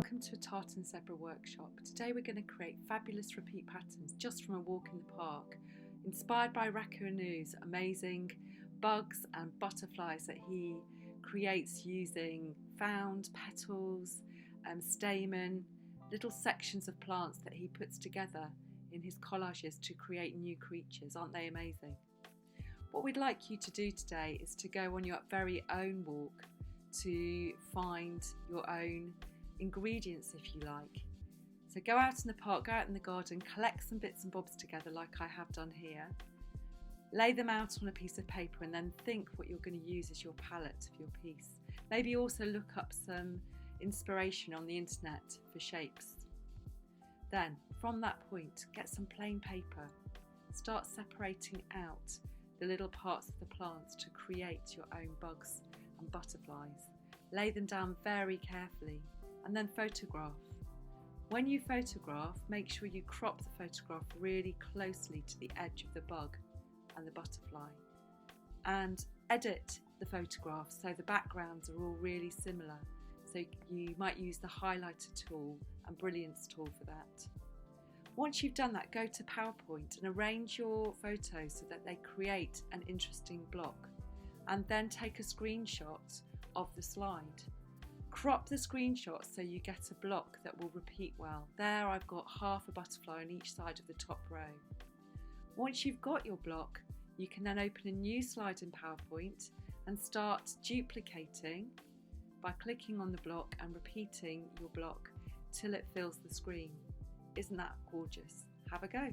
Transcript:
Welcome to a Tartan Zebra workshop. Today we're going to create fabulous repeat patterns just from a walk in the park, inspired by Rakunu's amazing bugs and butterflies that he creates using found petals, stamen, little sections of plants that he puts together in his collages to create new creatures. Aren't they amazing? What we'd like you to do today is to go on your very own walk to find your own ingredients, if you like. So go out in the park, go out in the garden, collect some bits and bobs together like I have done here. Lay them out on a piece of paper and then think what you're going to use as your palette of your piece. Maybe also look up some inspiration on the internet for shapes. Then from that point, get some plain paper. Start separating out the little parts of the plants to create your own bugs and butterflies. Lay them down very carefully and then photograph. When you photograph, make sure you crop the photograph really closely to the edge of the bug and the butterfly, and edit the photograph so the backgrounds are all really similar. So you might use the highlighter tool and brilliance tool for that. Once you've done that, go to PowerPoint and arrange your photos so that they create an interesting block, and then take a screenshot of the slide. Crop the screenshot so you get a block that will repeat well. There I've got half a butterfly on each side of the top row. Once you've got your block, you can then open a new slide in PowerPoint and start duplicating by clicking on the block and repeating your block till it fills the screen. Isn't that gorgeous? Have a go.